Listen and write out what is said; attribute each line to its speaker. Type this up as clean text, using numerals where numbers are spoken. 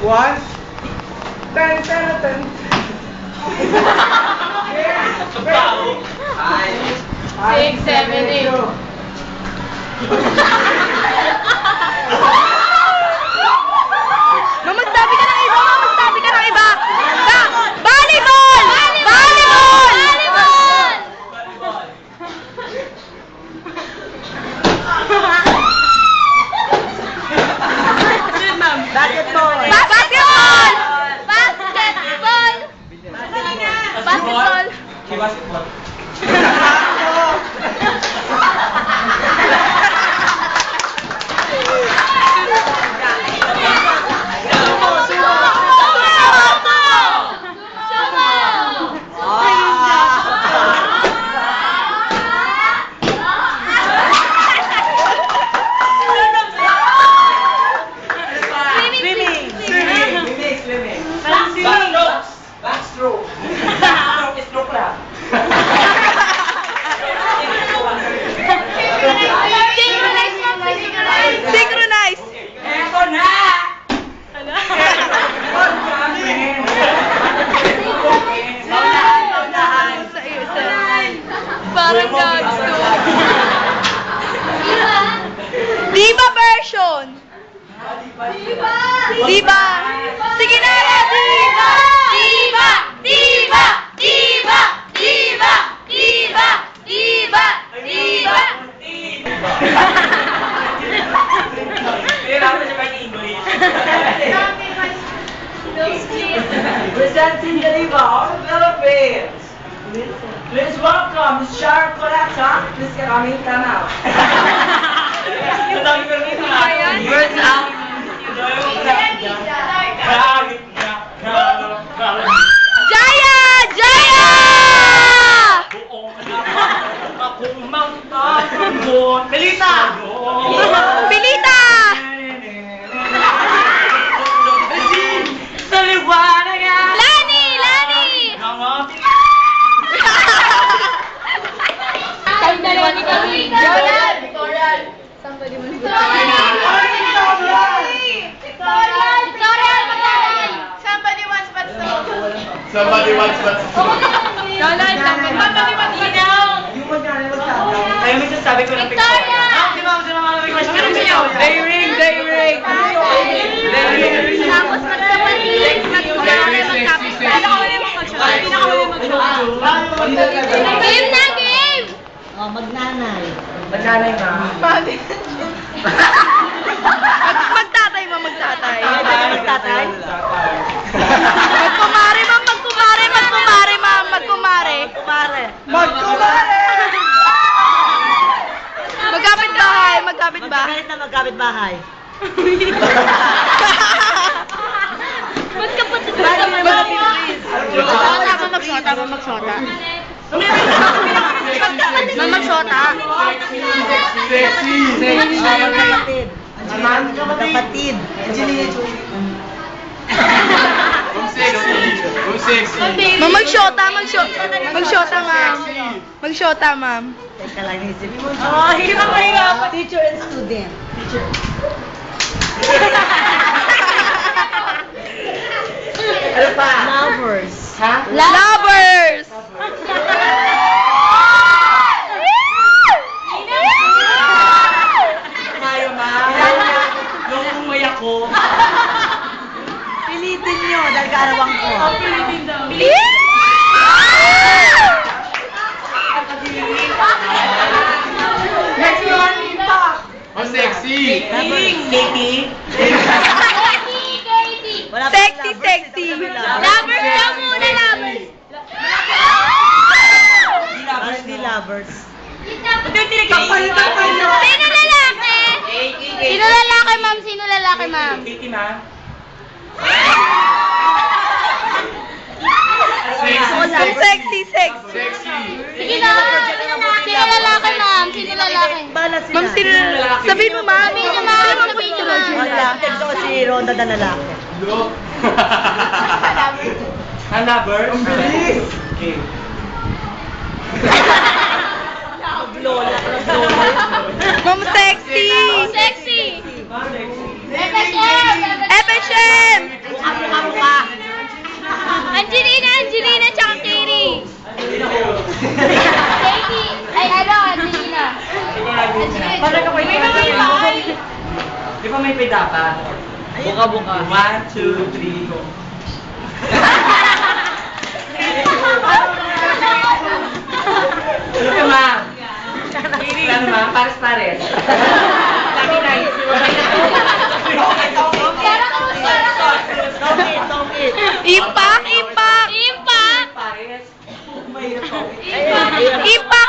Speaker 1: 1. Ten, ten, ten.
Speaker 2: 6, 7, 8.
Speaker 3: Magsabi ka ng iba, magsabi ka ng iba. Volleyball! Volleyball!
Speaker 2: Volleyball!
Speaker 3: Basketball!
Speaker 2: Basketball! Basketball! Basketball!
Speaker 1: Basketball. Backstroke. Stroke lang.
Speaker 3: Synchronize!
Speaker 1: Eto na!
Speaker 3: Parang gagsto. Diba version? Diba? Sige na, diba!
Speaker 2: Diba! Diba! Diba! Diba! Diba! Diba! Diba!
Speaker 1: Kailangan siya kayo English.
Speaker 4: Presenting the Diva of the Philippines. Please welcome Ms. Sharon Coletta. Please Karamita now.
Speaker 3: Words out. Jaya! Jaya!
Speaker 1: Melita!
Speaker 3: Pilita!
Speaker 1: Sa liwanag yan!
Speaker 3: Lani! Lani!
Speaker 2: Kami dalawa ni kami. Jonathan! Somebody must be Victoria! Maglalay! Somebody wants but
Speaker 5: Somebody wants but
Speaker 2: Jonathan! Somebody wants but
Speaker 4: Yung magkano magsabi?
Speaker 1: Ayaw mo sabi ko ng picture.
Speaker 2: Victoria!
Speaker 1: Di ba? Day ring! Day ring!
Speaker 2: Tapos magkapatid. Magkapatid. Game na game!
Speaker 4: Oh, magnanay.
Speaker 1: Magkanay ka.
Speaker 3: Magtatay mo, magtatay.
Speaker 4: Magtatay?
Speaker 3: Magkumare, ma'am, magkumare, magkumare, ma'am, magkumare.
Speaker 4: Kumare.
Speaker 1: Magkumare!
Speaker 3: Magkapit bahay, magkapit bahay.
Speaker 4: Magkapit na magkapit bahay.
Speaker 3: Magkapatid Tama magsota. Magsota.
Speaker 5: Sexy!
Speaker 4: Magkapatid.
Speaker 1: Magkapatid.
Speaker 5: Kung sexy!
Speaker 3: Magshota, magshota, ma'am. Magshota, ma'am.
Speaker 4: Teka lang, isip mo.
Speaker 1: Oh, hirap na hirap.
Speaker 4: Teacher and student. Teacher.
Speaker 1: Ano pa?
Speaker 4: Lovers.
Speaker 1: Ha?
Speaker 3: Lovers!
Speaker 1: Tayo, ma. Nung umayak ko.
Speaker 4: Pilitin nyo dahil karawang ko.
Speaker 1: Next one.
Speaker 5: Oh, sexy!
Speaker 1: Katie.
Speaker 4: Wala pa
Speaker 3: Sexy,
Speaker 4: lovers,
Speaker 3: sexy.
Speaker 4: ito kami
Speaker 2: Lovers daw muna, lovers.
Speaker 4: Parang hindi lovers.
Speaker 2: Sino lalaki? Sino lalaki, ma'am? Sino lalaki, ma'am?
Speaker 1: Katie, ma.
Speaker 3: Sexy, sexy.
Speaker 5: Sexy!
Speaker 2: Sige na. Sino lalaki, ma'am? Sino lalaki?
Speaker 4: Bala sila.
Speaker 3: Ma'am, sino? Sabihin mo, ma'am.
Speaker 2: Sabihin niyo, ma'am. Sabihin niyo, ma'am.
Speaker 4: Wala. Text ko si Ronda na lalaki.
Speaker 5: Look!
Speaker 1: Hanabers? Ang bilis! Okay.
Speaker 4: Lola.
Speaker 3: Ma'am, sexy.
Speaker 2: Sexy.
Speaker 1: Ma, sexy.
Speaker 2: FHM.
Speaker 3: FHM.
Speaker 4: Di ba may dapat? Buka-buka. 1, 2, 3, go. Ito ma. Ano ma? Pares-pares. Lagi na yun.
Speaker 3: Ipak! Ipak!
Speaker 2: Ipak!
Speaker 4: Pares. Mahirap ako.
Speaker 2: Ipak!
Speaker 3: Ipak!